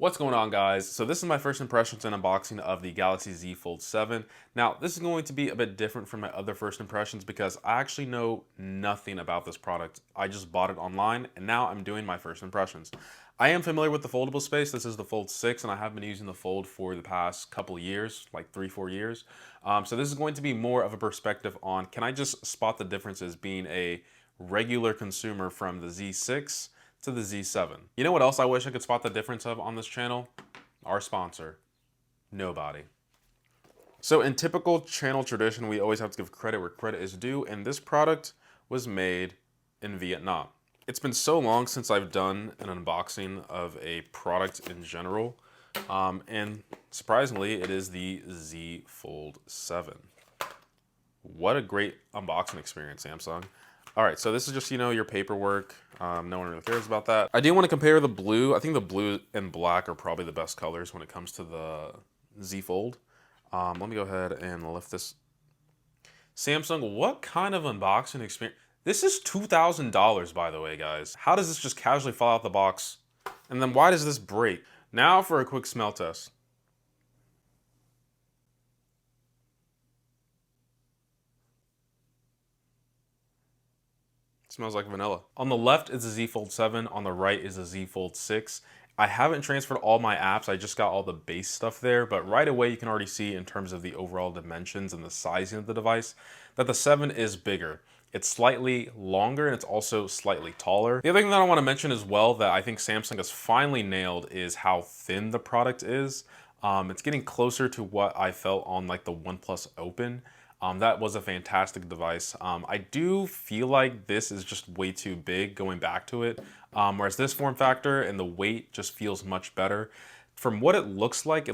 What's going on, guys? So this is my first impressions and unboxing of the Galaxy Z Fold 7. Now, this is going to be a bit different from my other first impressions because I actually know nothing about this product. I just bought it online and now I'm doing my first impressions. I am familiar with the foldable space. This is the Fold 6 and I have been using the Fold for the past couple of years, like 3-4 years. So this is going to be more of a perspective on, can I just spot the differences being a regular consumer from the Z6 to the Z7. You know what else I wish I could spot the difference of on this channel? Our sponsor, nobody. So in typical channel tradition, we always have to give credit where credit is due, and this product was made in Vietnam. It's been so long since I've done an unboxing of a product in general, and surprisingly, it is the Z Fold 7. What a great unboxing experience, Samsung. All right, so this is just, your paperwork. No one really cares about that. I do want to compare the blue. I think the blue and black are probably the best colors when it comes to the Z Fold. Let me go ahead and lift this. Samsung, what kind of unboxing experience? This is $2,000, by the way, guys. How does this just casually fall out the box? And then why does this break? Now for a quick smell test. Smells like vanilla. On the left is the Z Fold 7, on the right is the Z Fold 6. I haven't transferred all my apps, I just got all the base stuff there, but right away you can already see in terms of the overall dimensions and the sizing of the device that the 7 is bigger. It's slightly longer and it's also slightly taller. The other thing that I want to mention as well that I think Samsung has finally nailed is how thin the product is. It's getting closer to what I felt on like the OnePlus Open. That was a fantastic device. I do feel like this is just way too big going back to it, whereas this form factor and the weight just feels much better. From what it looks like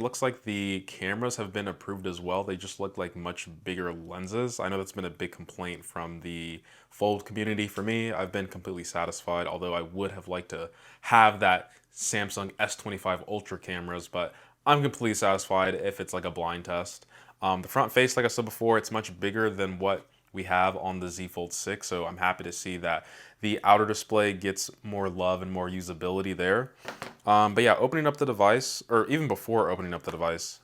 the cameras have been approved as well. They just look like much bigger lenses. I know that's been a big complaint from the Fold community. For me, I've been completely satisfied, although I would have liked to have that Samsung S25 Ultra cameras, but I'm completely satisfied if it's like a blind test. The front face, like I said before, it's much bigger than what we have on the Z Fold 6, so I'm happy to see that the outer display gets more love and more usability there. But yeah, opening up the device, or even before opening up the device,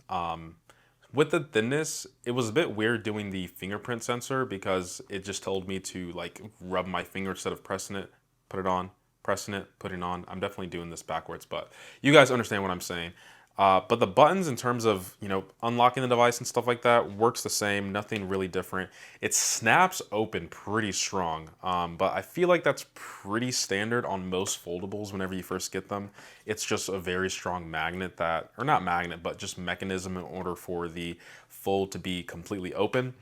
with the thinness, it was a bit weird doing the fingerprint sensor because it just told me to like rub my finger instead of pressing it, put it on, pressing it, putting on. I'm definitely doing this backwards, but you guys understand what I'm saying. But the buttons in terms of, unlocking the device and stuff like that works the same, nothing really different. It snaps open pretty strong, but I feel like that's pretty standard on most foldables whenever you first get them. It's just a very strong magnet that, or not magnet, but just mechanism in order for the fold to be completely open.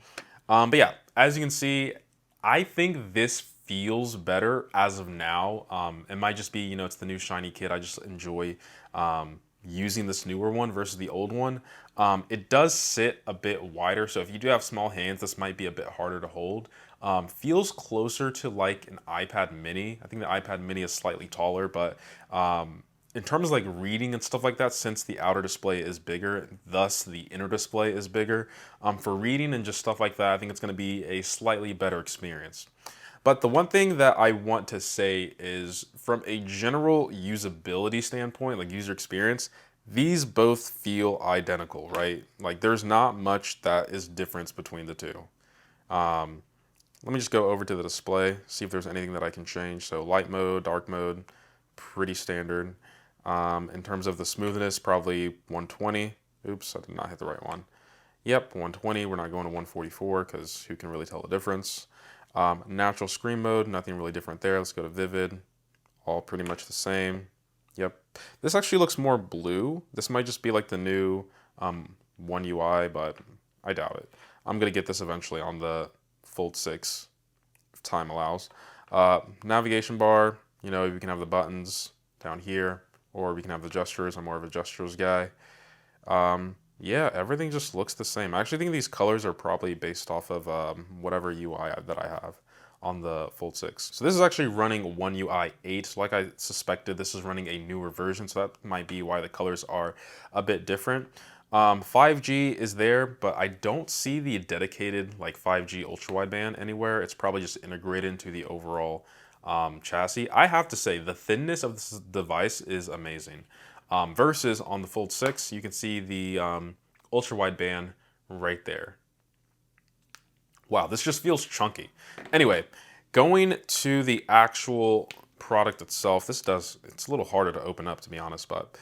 But yeah, as you can see, I think this feels better as of now. It might just be, it's the new shiny kid. I just enjoy using this newer one versus the old one. It does sit a bit wider, so if you do have small hands, this might be a bit harder to hold. Feels closer to like an iPad mini. I think the iPad mini is slightly taller, but in terms of like reading and stuff like that, since the outer display is bigger, thus the inner display is bigger, for reading and just stuff like that, I think it's going to be a slightly better experience. But the one thing that I want to say is from a general usability standpoint, like user experience, these both feel identical, right? Like there's not much that is difference between the two. Let me just go over to the display, see if there's anything that I can change. So light mode, dark mode, pretty standard. In terms of the smoothness, probably 120. Oops, I did not hit the right one. Yep, 120. We're not going to 144 because who can really tell the difference? Natural screen mode, nothing really different there. Let's go to vivid, all pretty much the same. Yep, this actually looks more blue. This might just be like the new One UI, but I doubt it. I'm gonna get this eventually on the Fold 6 if time allows. Navigation bar, you can have the buttons down here, or we can have the gestures. I'm more of a gestures guy. Yeah, everything just looks the same. I actually think these colors are probably based off of whatever UI that I have on the Fold 6. So this is actually running One UI 8. Like I suspected, this is running a newer version, so that might be why the colors are a bit different. 5G is there, but I don't see the dedicated like 5G ultra wideband anywhere. It's probably just integrated into the overall chassis. I have to say, the thinness of this device is amazing. versus on the Fold 6, you can see the ultra wide band right there. Wow, this just feels chunky. Anyway, going to the actual product itself, it's a little harder to open up, to be honest, but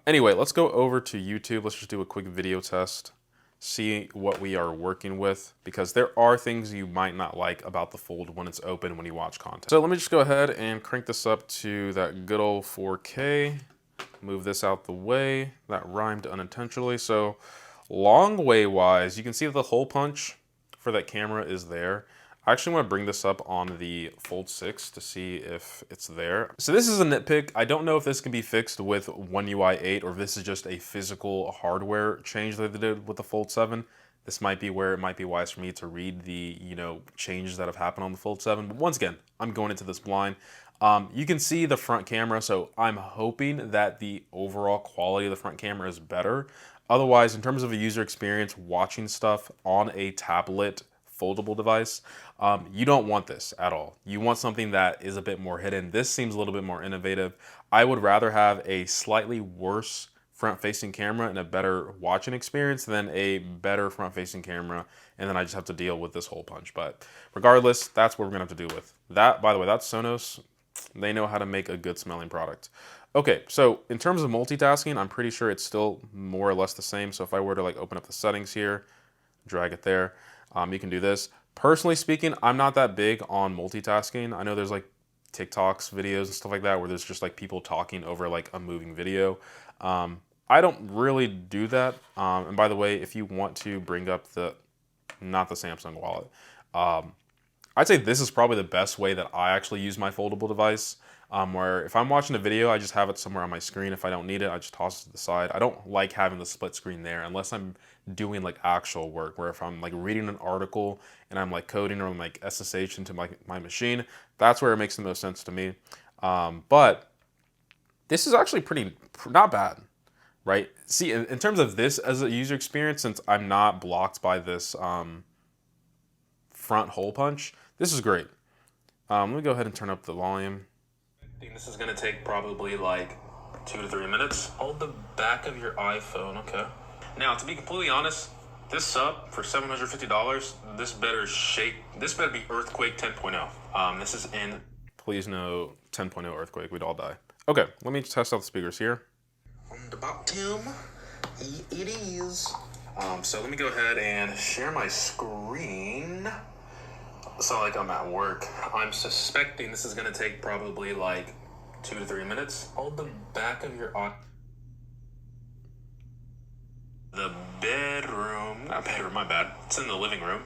anyway, let's go over to YouTube. Let's just do a quick video test, see what we are working with, because there are things you might not like about the Fold when it's open when you watch content. So let me just go ahead and crank this up to that good old 4K. Move this out the way. That rhymed unintentionally. So long way wise, you can see that the hole punch for that camera is there. I actually want to bring this up on the Fold 6 to see if it's there. So this is a nitpick. I don't know if this can be fixed with One UI 8 or if this is just a physical hardware change that they did with the Fold 7. This might be where it might be wise for me to read the, changes that have happened on the Fold 7. But once again, I'm going into this blind. You can see the front camera, so I'm hoping that the overall quality of the front camera is better. Otherwise, in terms of a user experience, watching stuff on a tablet foldable device, you don't want this at all. You want something that is a bit more hidden. This seems a little bit more innovative. I would rather have a slightly worse front-facing camera and a better watching experience than a better front-facing camera, and then I just have to deal with this hole punch. But regardless, that's what we're gonna have to deal with. That, by the way, that's Sonos. They know how to make a good smelling product. Okay, so in terms of multitasking, I'm pretty sure it's still more or less the same. So if I were to open up the settings here, drag it there, you can do this. Personally speaking, I'm not that big on multitasking. I know there's TikToks videos and stuff like that where there's just people talking over a moving video. I don't really do that. And by the way, if you want to bring up not the Samsung wallet, I'd say this is probably the best way that I actually use my foldable device, where if I'm watching a video, I just have it somewhere on my screen. If I don't need it, I just toss it to the side. I don't like having the split screen there unless I'm doing actual work, where if I'm reading an article and I'm coding or I'm SSH into my machine, that's where it makes the most sense to me. But this is actually not bad, right? See, in terms of this as a user experience, since I'm not blocked by this front hole punch, this is great. Let me go ahead and turn up the volume. I think this is gonna take probably 2 to 3 minutes. Hold the back of your iPhone, okay. Now, to be completely honest, this sub for $750, this better be Earthquake 10.0. This is in, please no 10.0 Earthquake, we'd all die. Okay, let me test out the speakers here. On the bottom, it is. So let me go ahead and share my screen. So I'm at work. I'm suspecting this is gonna take probably 2 to 3 minutes. Hold the back of your the bedroom, not bedroom, my bad. It's in the living room.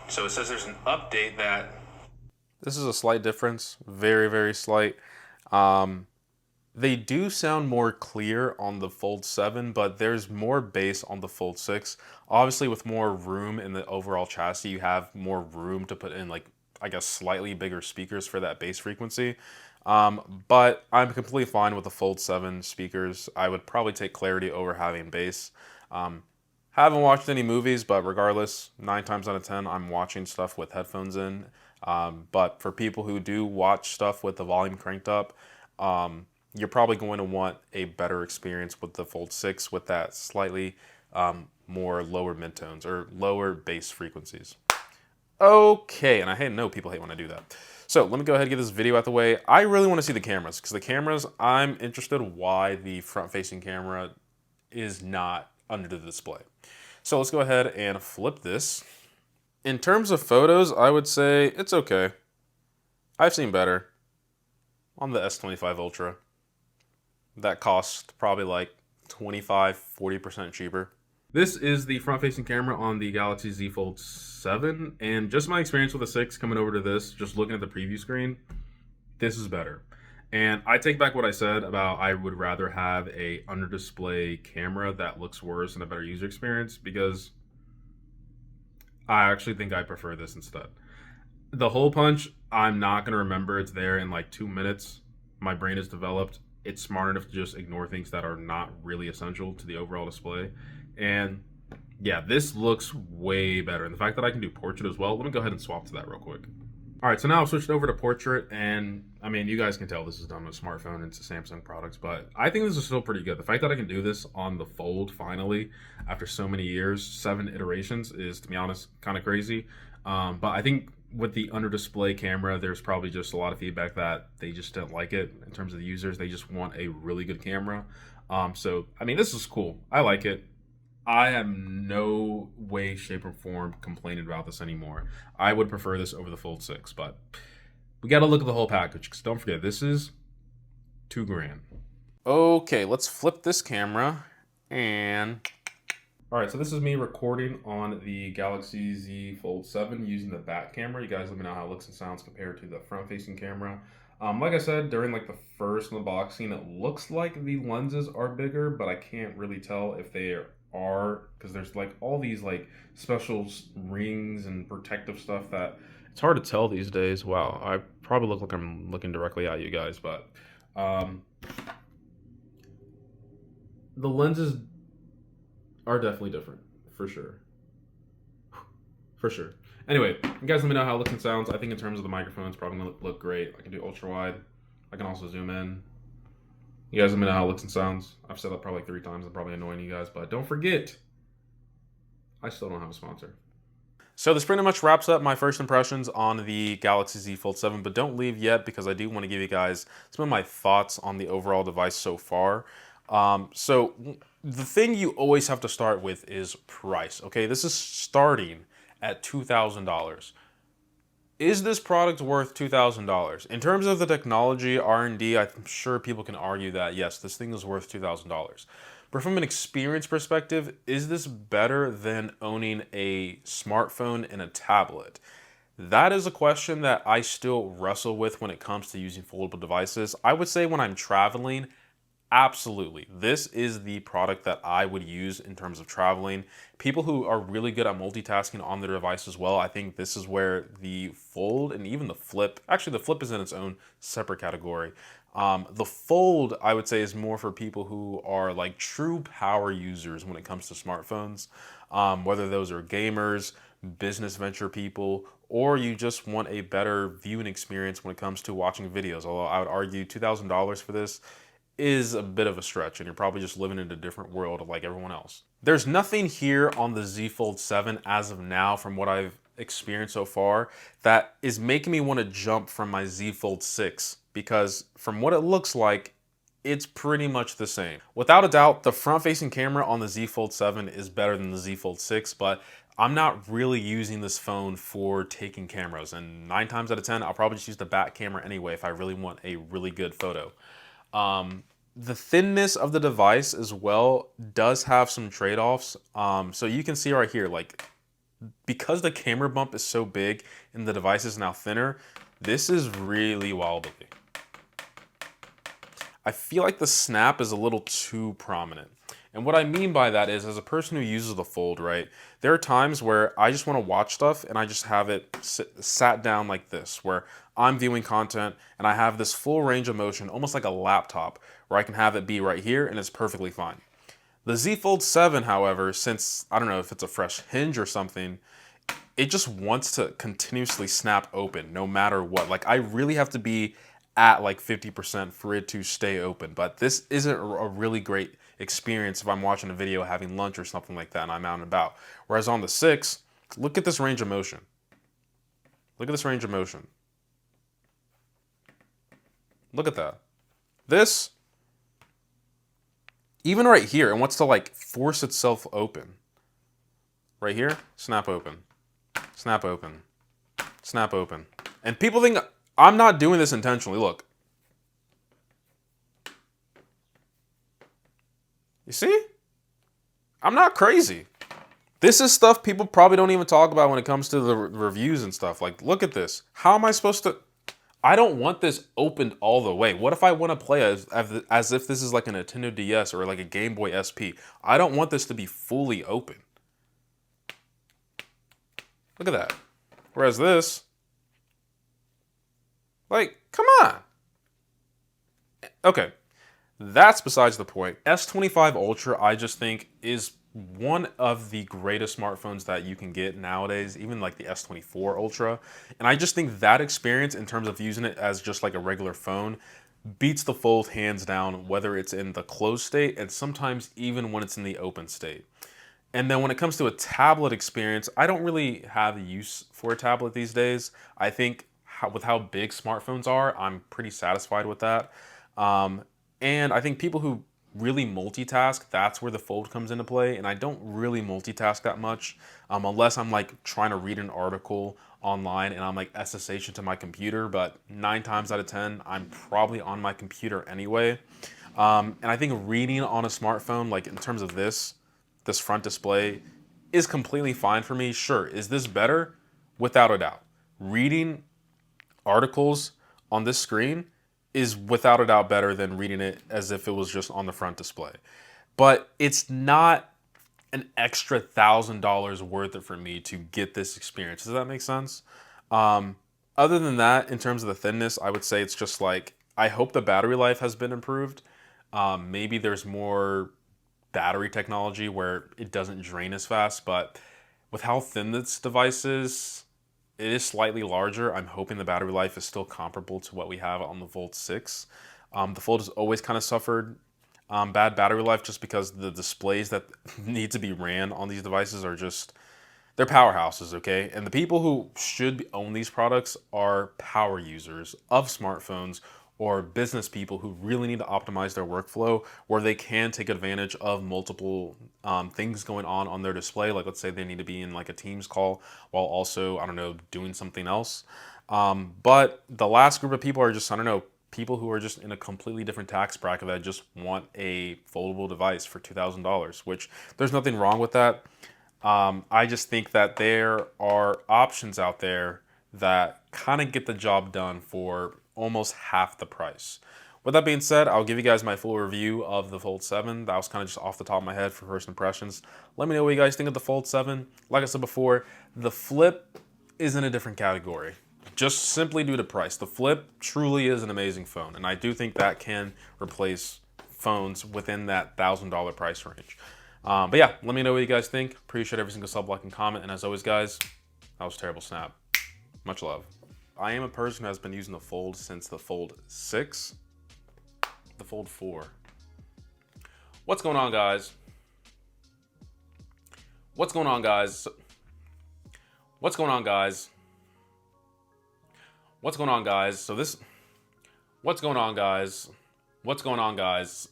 So it says there's an update that. This is a slight difference, very, very slight. They do sound more clear on the Fold 7, but there's more bass on the Fold 6. Obviously, with more room in the overall chassis, you have more room to put in, I guess, slightly bigger speakers for that bass frequency. But I'm completely fine with the Fold 7 speakers. I would probably take clarity over having bass. Haven't watched any movies, but regardless, 9 times out of 10, I'm watching stuff with headphones in. But for people who do watch stuff with the volume cranked up, you're probably going to want a better experience with the Fold 6 with that slightly more lower midtones or lower bass frequencies. Okay, and I know people hate when I do that. So let me go ahead and get this video out the way. I really want to see the cameras, because the cameras, I'm interested why the front-facing camera is not under the display. So let's go ahead and flip this. In terms of photos, I would say it's okay. I've seen better on the S25 Ultra. That cost probably 25–40% cheaper. This is the front-facing camera on the Galaxy Z Fold 7, and just my experience with the 6 coming over to this, just looking at the preview screen, this is better. And I take back what I said about I would rather have a under-display camera that looks worse and a better user experience, because I actually think I prefer this instead. The hole punch, I'm not going to remember it's there in 2 minutes. My brain is developed. It's smart enough to just ignore things that are not really essential to the overall display. And yeah, this looks way better. And the fact that I can do portrait as well, let me go ahead and swap to that real quick. All right, so now I've switched over to portrait, and I mean, you guys can tell this is done with a smartphone. It's a Samsung products, but I think this is still pretty good. The fact that I can do this on the Fold finally, after so many years, 7 iterations, is, to be honest, kind of crazy. But I think with the under display camera, there's probably just a lot of feedback that they just didn't like it in terms of the users. They just want a really good camera. So I mean, this is cool. I like it. I am no way, shape, or form complaining about this anymore. I would prefer this over the Fold 6, but we got to look at the whole package, because don't forget, this is 2 grand. Okay, let's flip this camera, and all right, so this is me recording on the Galaxy Z Fold 7 using the back camera. You guys let me know how it looks and sounds compared to the front-facing camera. Like I said, during like the first unboxing, it looks like the lenses are bigger, but I can't really tell if they are, because there's like all these like special rings and protective stuff that it's hard to tell these days. Wow, I probably look like I'm looking directly at you guys, but the lenses are definitely different, for sure. For sure. Anyway, you guys let me know how it looks and sounds. I think in terms of the microphone, it's probably going to look great. I can do ultra wide. I can also zoom in. You guys let me know how it looks and sounds. I've said that probably like 3 times. I'm probably annoying you guys, but don't forget, I still don't have a sponsor. So this pretty much wraps up my first impressions on the Galaxy Z Fold 7, but don't leave yet, because I do want to give you guys some of my thoughts on the overall device so far. So the thing you always have to start with is price. Okay, this is starting at $2,000. Is this product worth $2,000? In terms of the technology, R&D, I'm sure people can argue that, yes, this thing is worth $2,000. But from an experience perspective, is this better than owning a smartphone and a tablet? That is a question that I still wrestle with when it comes to using foldable devices. I would say when I'm traveling, absolutely. This is the product that I would use in terms of traveling. People who are really good at multitasking on their device as well, I think this is where the Fold and even the Flip, actually the Flip is in its own separate category. The Fold, I would say, is more for people who are like true power users when it comes to smartphones. Whether those are gamers, business venture people, or you just want a better viewing experience when it comes to watching videos. Although I would argue $2,000 for this is a bit of a stretch, and you're probably just living in a different world like everyone else. There's nothing here on the Z Fold 7 as of now, from what I've experienced so far, that is making me want to jump from my Z Fold 6, because from what it looks like, it's pretty much the same. Without a doubt, the front-facing camera on the Z Fold 7 is better than the Z Fold 6, but I'm not really using this phone for taking cameras, and 9 times out of 10, I'll probably just use the back camera anyway if I really want a really good photo. The thinness of the device as well does have some trade-offs. So you can see right here, like, because the camera bump is so big and the device is now thinner, this is really wobbly. I feel like the snap is a little too prominent. And what I mean by that is, as a person who uses the Fold, right, there are times where I just want to watch stuff and I just have it sat down like this, where I'm viewing content and I have this full range of motion, almost like a laptop, where I can have it be right here and it's perfectly fine. The Z Fold 7, however, since I don't know if it's a fresh hinge or something, it just wants to continuously snap open no matter what. Like, I really have to be at like 50% for it to stay open. But this isn't a really great experience if I'm watching a video, having lunch or something like that, and I'm out and about. Whereas on the 6, look at this range of motion. Look at this range of motion. Look at that. This, even right here, it wants to like force itself open. Right here, snap open. Snap open. Snap open. And people think I'm not doing this intentionally. Look. You see? I'm not crazy. This is stuff people probably don't even talk about when it comes to the reviews and stuff. Like, look at this. How am I supposed to... I don't want this opened all the way. What if I want to play as if this is like a Nintendo DS or like a Game Boy SP? I don't want this to be fully open. Look at that. Whereas this... Like, come on. Okay. That's besides the point. S25 Ultra, I just think, is one of the greatest smartphones that you can get nowadays, even like the S24 Ultra. And I just think that experience in terms of using it as just like a regular phone beats the Fold hands down, whether it's in the closed state and sometimes even when it's in the open state. And then when it comes to a tablet experience, I don't really have use for a tablet these days. I think with how big smartphones are, I'm pretty satisfied with that. Um, and I think people who really multitask, that's where the Fold comes into play. And I don't really multitask that much unless I'm like trying to read an article online and I'm like SSH into my computer. But 9 times out of 10, I'm probably on my computer anyway. And I think reading on a smartphone, like in terms of this front display is completely fine for me. Sure, is this better? Without a doubt. Reading articles on this screen is without a doubt better than reading it as if it was just on the front display. But it's not an extra $1,000 worth it for me to get this experience. Does that make sense? Other than that, in terms of the thinness, I would say it's just like, I hope the battery life has been improved. Maybe there's more battery technology where it doesn't drain as fast, but with how thin this device is, it is slightly larger. I'm hoping the battery life is still comparable to what we have on the Fold 6. The Fold has always kind of suffered bad battery life just because the displays that need to be ran on these devices are just, they're powerhouses, okay? And the people who should own these products are power users of smartphones or business people who really need to optimize their workflow where they can take advantage of multiple things going on their display. Like let's say they need to be in like a Teams call while also, I don't know, doing something else. But the last group of people are just, I don't know, people who are just in a completely different tax bracket that just want a foldable device for $2,000, which there's nothing wrong with that. I just think that there are options out there that kind of get the job done for almost half the price. With that being said, I'll give you guys my full review of the Fold 7. That was kind of just off the top of my head for first impressions. Let me know what you guys think of the Fold 7. Like I said before, the Flip is in a different category. Just simply due to price. The Flip truly is an amazing phone, and I do think that can replace phones within that $1,000 price range. But yeah, let me know what you guys think. Appreciate every single sub, like, and comment. And as always, guys, that was a terrible snap. Much love. I am a person who has been using the Fold since the Fold 6, the Fold 4. What's going on, guys? What's going on, guys? What's going on, guys? What's going on, guys? What's going on, guys? What's going on, guys?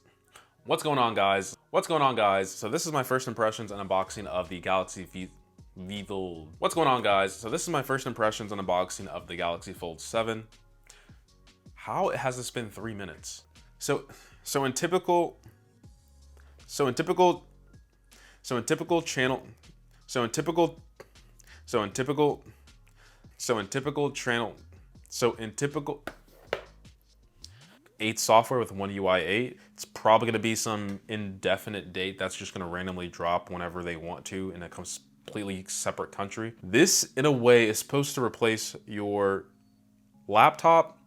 What's going on, guys? What's going on, guys? So this is my first impressions and unboxing of the Galaxy Fold. What's going on, guys? So this is my first impressions and unboxing of the Galaxy Fold 7. How has this been 3 minutes? So in typical channel, so in typical 8 software with one UI 8, it's probably going to be some indefinite date that's just going to randomly drop whenever they want to in a completely separate country. This, in a way, is supposed to replace your laptop.